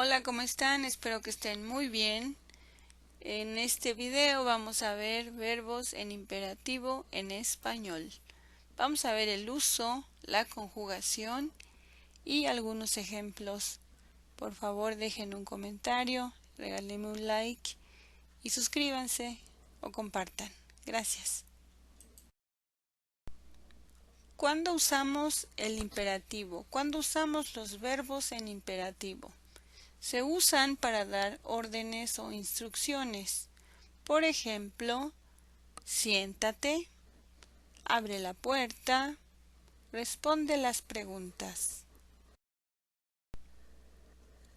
Hola, ¿cómo están? Espero que estén muy bien. En este video vamos a ver verbos en imperativo en español. Vamos a ver el uso, la conjugación y algunos ejemplos. Por favor, dejen un comentario, regálenme un like y suscríbanse o compartan. Gracias. ¿Cuándo usamos el imperativo? ¿Cuándo usamos los verbos en imperativo? Se usan para dar órdenes o instrucciones. Por ejemplo, siéntate, abre la puerta, responde las preguntas.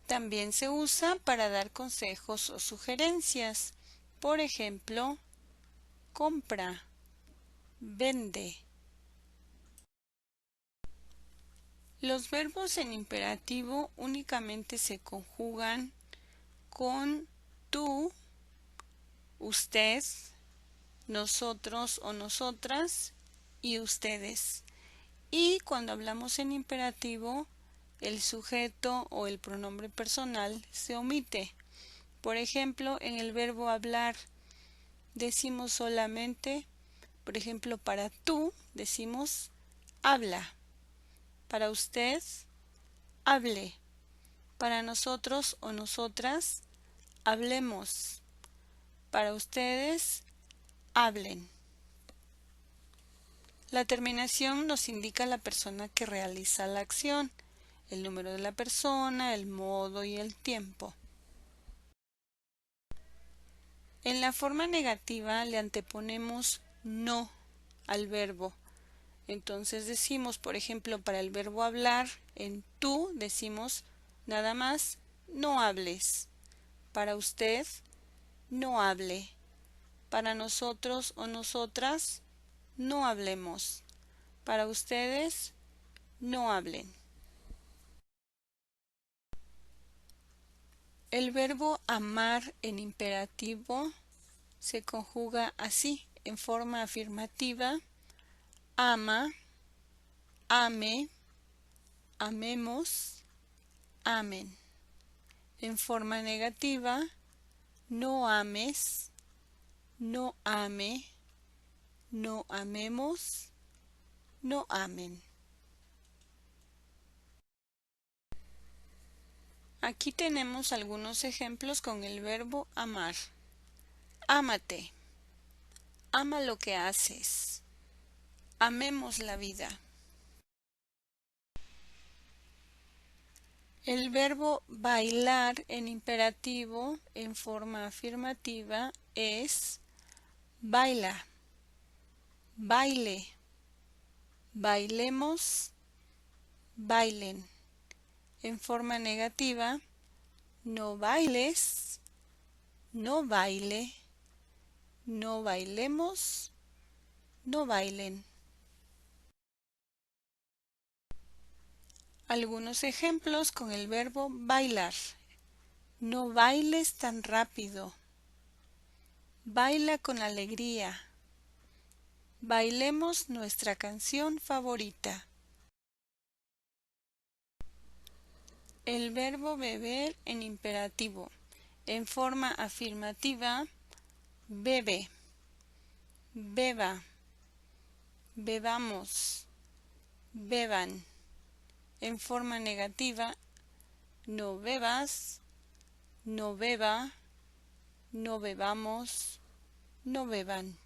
También se usa para dar consejos o sugerencias. Por ejemplo, compra, vende. Los verbos en imperativo únicamente se conjugan con tú, usted, nosotros o nosotras y ustedes. Y cuando hablamos en imperativo, el sujeto o el pronombre personal se omite. Por ejemplo, en el verbo hablar decimos solamente, por ejemplo, para tú decimos habla, para usted hable, para nosotros o nosotras hablemos, para ustedes hablen. La terminación nos indica la persona que realiza la acción, el número de la persona, el modo y el tiempo. En la forma negativa le anteponemos no al verbo. Entonces decimos, por ejemplo, para el verbo hablar, en tú decimos nada más no hables. Para usted, no hable. Para nosotros o nosotras, no hablemos. Para ustedes, no hablen. El verbo amar en imperativo se conjuga así, en forma afirmativa: ama, ame, amemos, amen. En forma negativa: no ames, no ame, no amemos, no amen. Aquí tenemos algunos ejemplos con el verbo amar. Ámate, ama lo que haces, amemos la vida. El verbo bailar en imperativo en forma afirmativa es baila, baile, bailemos, bailen. En forma negativa: no bailes, no baile, no bailemos, no bailen. Algunos ejemplos con el verbo bailar: no bailes tan rápido, baila con alegría, bailemos nuestra canción favorita. El verbo beber en imperativo en forma afirmativa: bebe, beba, bebamos, beban. En forma negativa: no bebas, no beba, no bebamos, no beban.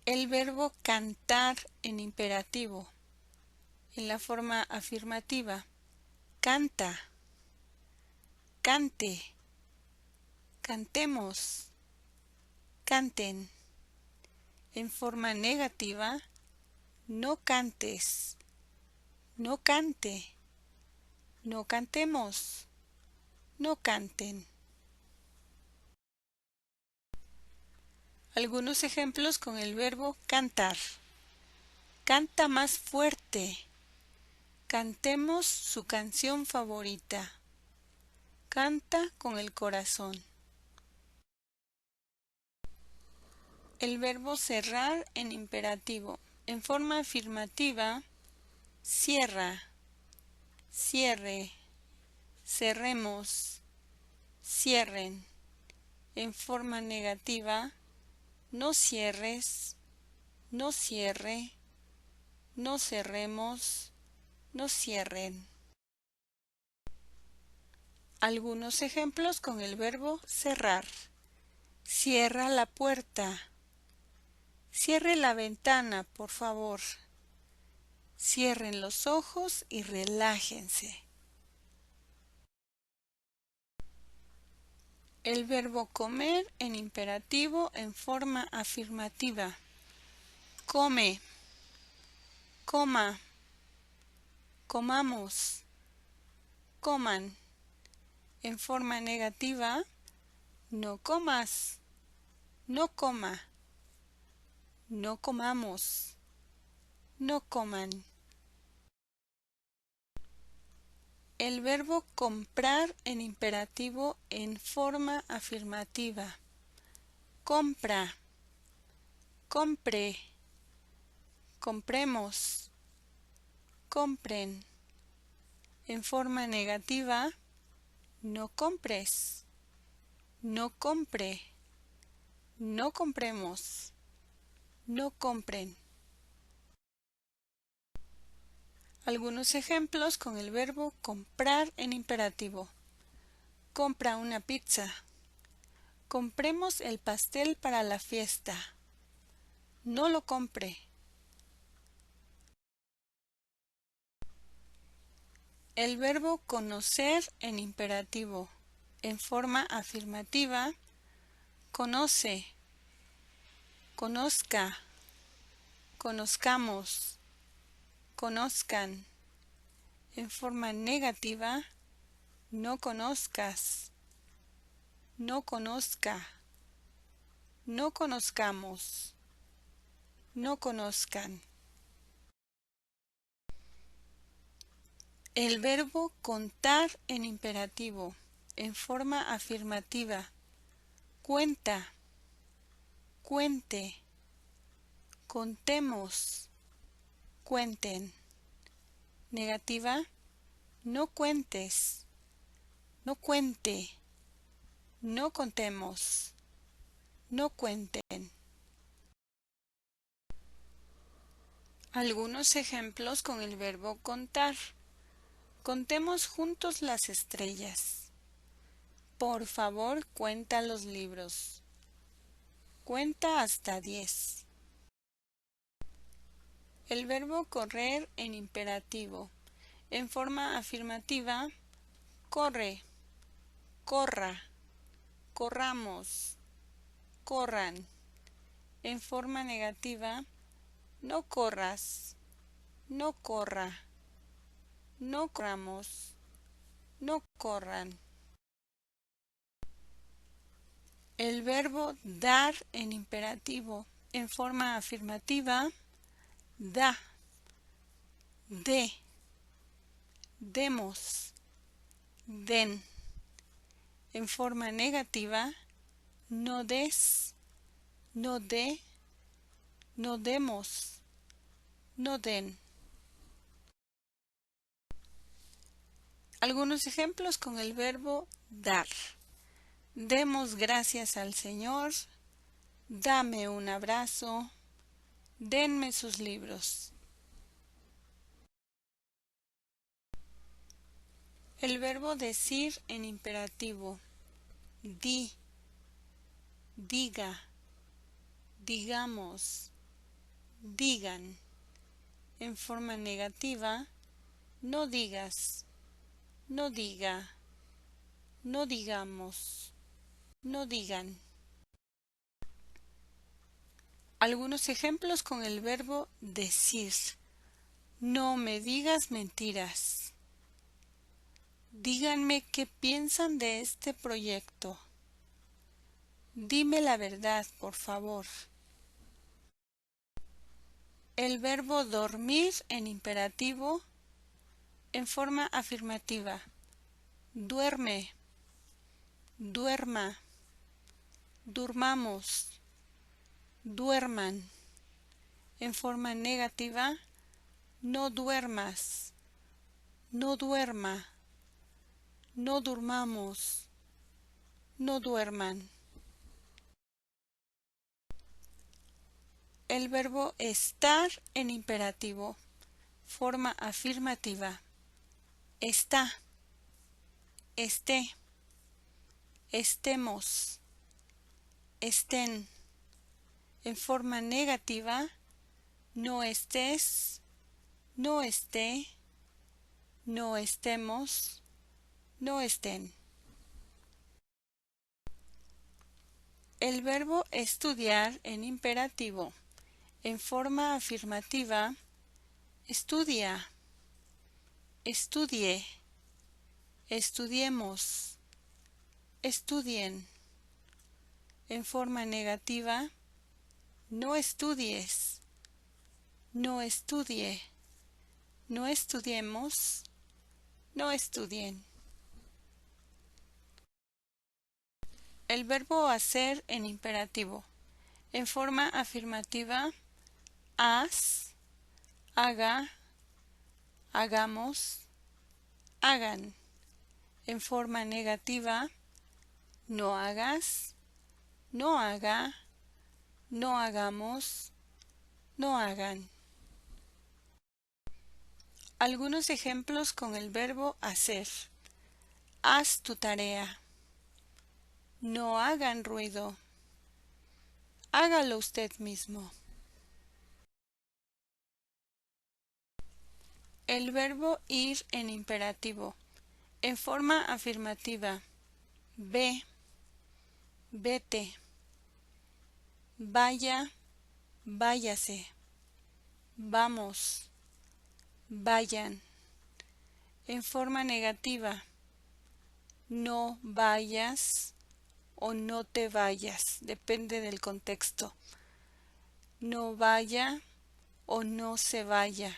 El verbo cantar en imperativo en la forma afirmativa: canta, cante, cantemos, canten. En forma negativa: no cantes, no cante, no cantemos, no canten. Algunos ejemplos con el verbo cantar: canta más fuerte, cantemos su canción favorita, canta con el corazón. El verbo cerrar en imperativo en forma afirmativa: cierra, cierre, cerremos, cierren. En forma negativa, no cierres, no cierre, no cerremos, no cierren. Algunos ejemplos con el verbo cerrar. Cierra la puerta. Cierre la ventana, por favor. Cierren los ojos y relájense. El verbo comer en imperativo en forma afirmativa. Come, coma, comamos, coman. En forma negativa, no comas, no coma, no comamos, no coman. El verbo comprar en imperativo en forma afirmativa. Compra, compre, compremos, compren. En forma negativa, no compres, no compre, no compremos, no compren. Algunos ejemplos con el verbo comprar en imperativo. Compra una pizza. Compremos el pastel para la fiesta. No lo compre. El verbo conocer en imperativo. En forma afirmativa, conoce, conozca, conozcamos, conozcan. En forma negativa, no conozcas, no conozca, no conozcamos, no conozcan. El verbo contar en imperativo, en forma afirmativa. Cuenta, cuente, contemos, cuenten. Negativa, no cuentes, no cuente, no contemos, no cuenten. Algunos ejemplos con el verbo contar. Contemos juntos las estrellas. Por favor, cuenta los libros. Cuenta hasta 10. El verbo correr en imperativo. En forma afirmativa, corre, corra, corramos, corran. En forma negativa, no corras, no corra, no corramos, no corran. El verbo dar en imperativo. En forma afirmativa, da, de, demos, den. En forma negativa, no des, no dé, no demos, no den. Algunos ejemplos con el verbo dar. Demos gracias al Señor, dame un abrazo, denme sus libros. El verbo decir en imperativo. Di, diga, digamos, digan. En forma negativa, no digas, no diga, no digamos, no digan. Algunos ejemplos con el verbo decir. No me digas mentiras. Díganme qué piensan de este proyecto. Dime la verdad, por favor. El verbo dormir en imperativo en forma afirmativa. Duerme, duerma, durmamos, duerman. En forma negativa, no duermas, no duerma, no durmamos, no duerman. El verbo estar en imperativo, forma afirmativa. Está, esté, estemos, estén. En forma negativa, no estés, no esté, no estemos, no estén. El verbo estudiar en imperativo, en forma afirmativa, estudia, estudie, estudiemos, estudien. En forma negativa, no estudies, no estudie, no estudiemos, no estudien. El verbo hacer en imperativo, en forma afirmativa, haz, haga, hagamos, hagan. En forma negativa, no hagas, no haga, no hagamos, no hagan. Algunos ejemplos con el verbo hacer. Haz tu tarea. No hagan ruido. Hágalo usted mismo. El verbo ir en imperativo. En forma afirmativa. Ve, vete. Vaya, váyase. Vamos, vayan. En forma negativa. No vayas o no te vayas, depende del contexto. No vaya o no se vaya.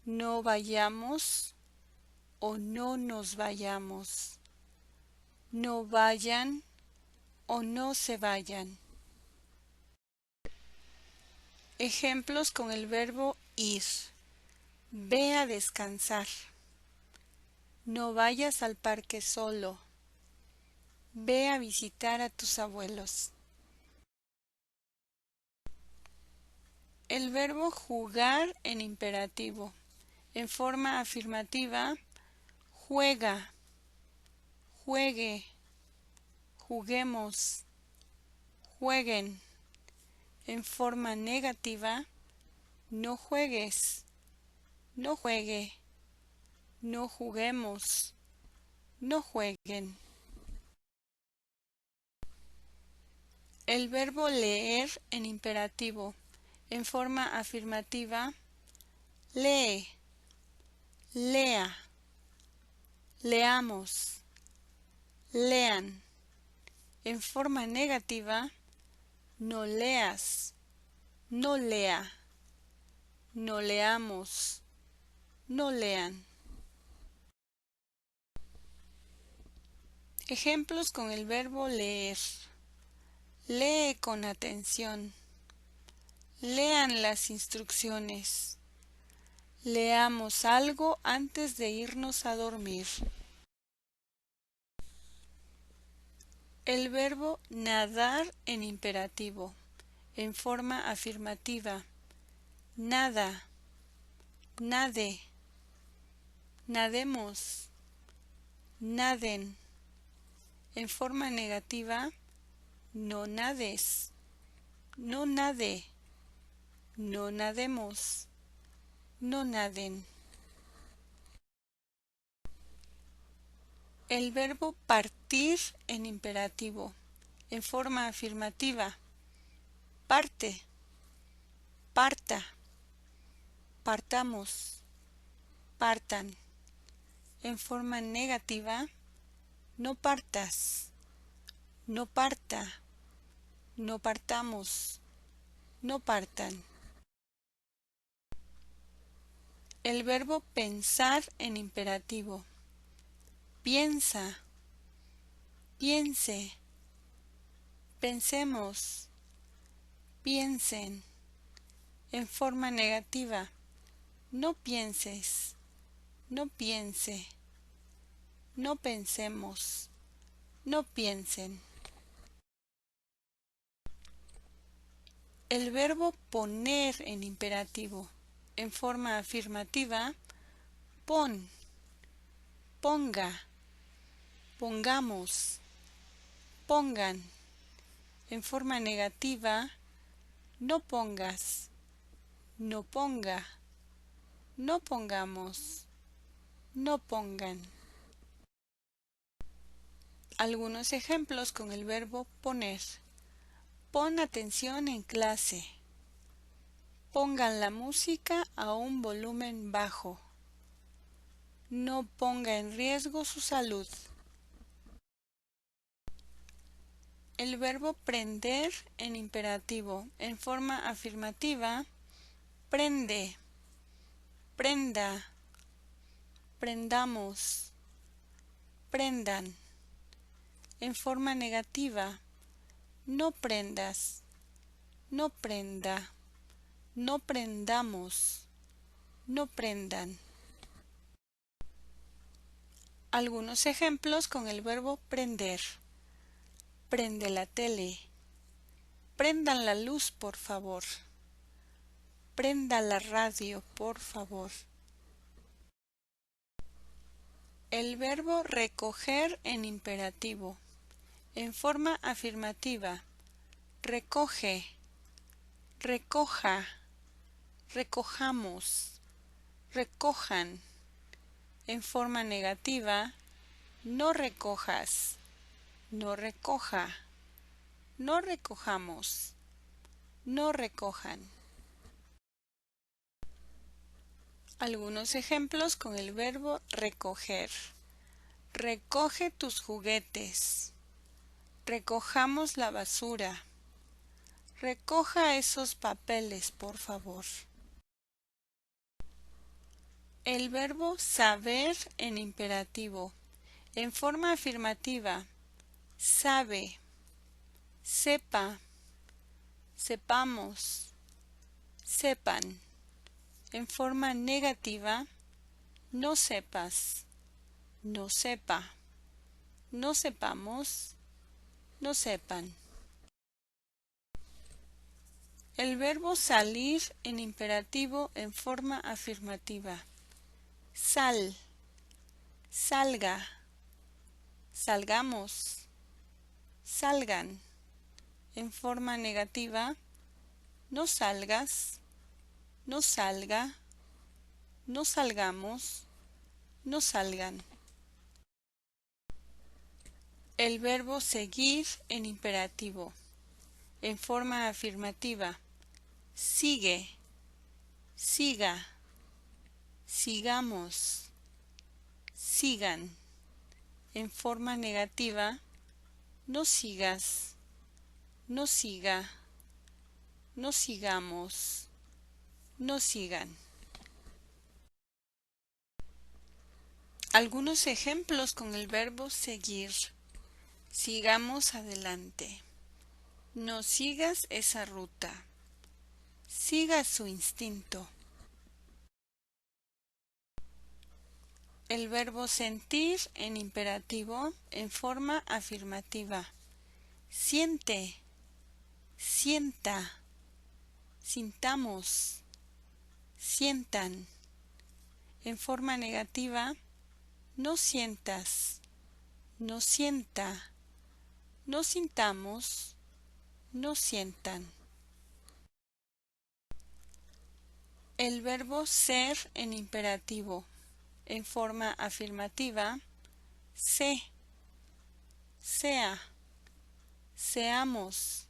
No vayamos o no nos vayamos. No vayan o no se vayan. Ejemplos con el verbo ir. Ve a descansar. No vayas al parque solo. Ve a visitar a tus abuelos. El verbo jugar en imperativo. En forma afirmativa, juega, juegue, juguemos, jueguen. En forma negativa, no juegues, no juegue, no juguemos, no jueguen. El verbo leer en imperativo, en forma afirmativa, lee, lea, leamos, lean. En forma negativa, no leas, no lea, no leamos, no lean. Ejemplos con el verbo leer. Lee con atención. Lean las instrucciones. Leamos algo antes de irnos a dormir. El verbo nadar en imperativo, en forma afirmativa. Nada, nade, nademos, naden. En forma negativa, no nades, no nade, no nademos, no naden. El verbo partir en imperativo, en forma afirmativa. Parte, parta, partamos, partan. En forma negativa, no partas, no parta, no partamos, no partan. El verbo pensar en imperativo. Piensa, piense, pensemos, piensen. En forma negativa, no pienses, no piense, no pensemos, no piensen. El verbo poner en imperativo. En forma afirmativa, pon, ponga, pongamos, pongan. En forma negativa, no pongas, no ponga, no pongamos, no pongan. Algunos ejemplos con el verbo poner. Pon atención en clase. Pongan la música a un volumen bajo. No ponga en riesgo su salud. El verbo prender en imperativo. En forma afirmativa, prende, prenda, prendamos, prendan. En forma negativa, no prendas, no prenda, no prendamos, no prendan. Algunos ejemplos con el verbo prender. Prende la tele. Prendan la luz, por favor. Prenda la radio, por favor. El verbo recoger en imperativo. En forma afirmativa, recoge, recoja, recojamos, recojan. En forma negativa, no recojas, no recoja, no recojamos, no recojan. Algunos ejemplos con el verbo recoger. Recoge tus juguetes. Recojamos la basura. Recoja esos papeles, por favor. El verbo saber en imperativo. En forma afirmativa, sabe, sepa, sepamos, sepan. En forma negativa, no sepas, no sepa, no sepamos, no sepan. El verbo salir en imperativo en forma afirmativa. Sal, salga, salgamos, salgan. En forma negativa, no salgas, no salga, no salgamos, no salgan. El verbo seguir en imperativo. En forma afirmativa, sigue, siga, sigamos, sigan. En forma negativa, no sigas, no siga, no sigamos, no sigan. Algunos ejemplos con el verbo seguir. Sigamos adelante. No sigas esa ruta. Siga su instinto. El verbo sentir en imperativo en forma afirmativa. Siente, sienta, sintamos, sientan. En forma negativa, no sientas, no sienta, no sintamos, no sientan. El verbo ser en imperativo. En forma afirmativa, sé, sea, seamos,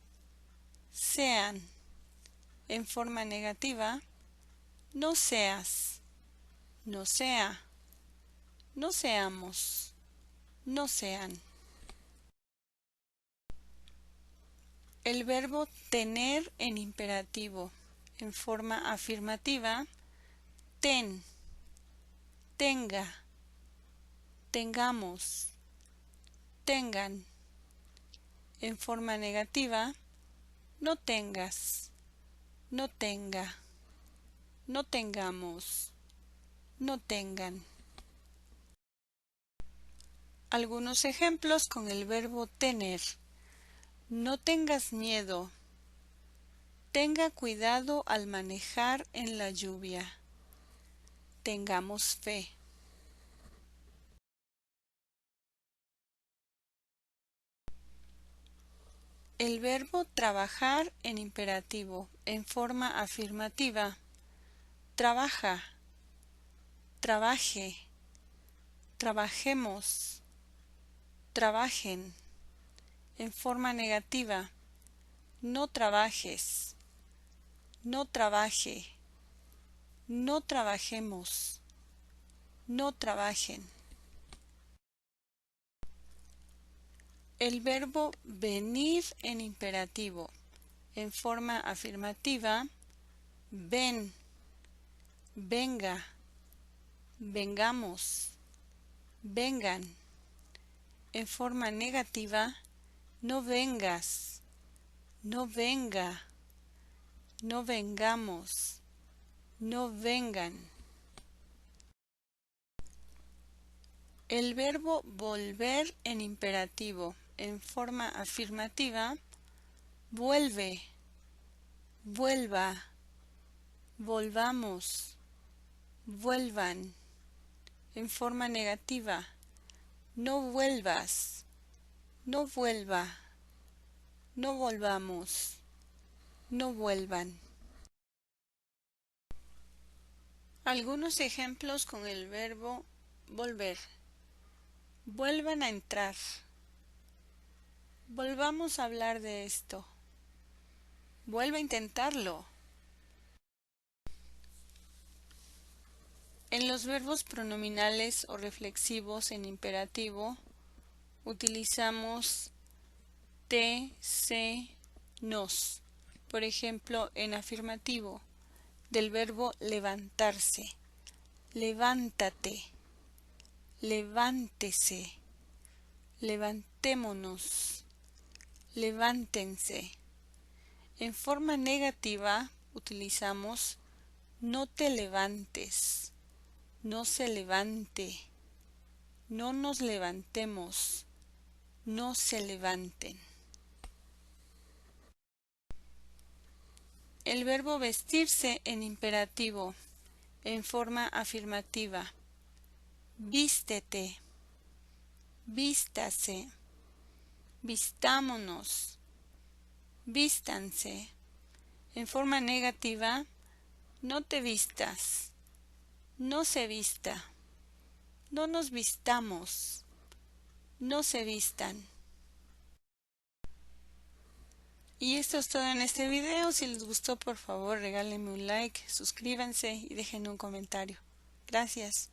sean. En forma negativa, no seas, no sea, no seamos, no sean. El verbo tener en imperativo. En forma afirmativa, ten, tenga, tengamos, tengan. En forma negativa, no tengas, no tenga, no tengamos, no tengan. Algunos ejemplos con el verbo tener. No tengas miedo. Tenga cuidado al manejar en la lluvia. Tengamos fe. El verbo trabajar en imperativo en forma afirmativa. Trabaja, trabaje, trabajemos, trabajen. En forma negativa. No trabajes, no trabaje, no trabajemos, no trabajen. El verbo venir en imperativo en forma afirmativa. Ven, venga, vengamos, vengan. En forma negativa. No vengas, no venga, no vengamos, no vengan. El verbo volver en imperativo en forma afirmativa. Vuelve, vuelva, volvamos, vuelvan. En forma negativa. No vuelvas, no vuelva, no volvamos, no vuelvan. Algunos ejemplos con el verbo volver. Vuelvan a entrar. Volvamos a hablar de esto. Vuelva a intentarlo. En los verbos pronominales o reflexivos en imperativo utilizamos te, se, nos. Por ejemplo, en afirmativo, del verbo levantarse. Levántate, levántese, levantémonos, levántense. En forma negativa utilizamos no te levantes, no se levante, no nos levantemos, no se levanten. El verbo vestirse en imperativo en forma afirmativa. Vístete, vístase, vistámonos, vístanse. En forma negativa. No te vistas, no se vista, no nos vistamos, no se vistan. Y esto es todo en este video. Si les gustó, por favor, regálenme un like, suscríbanse y dejen un comentario. Gracias.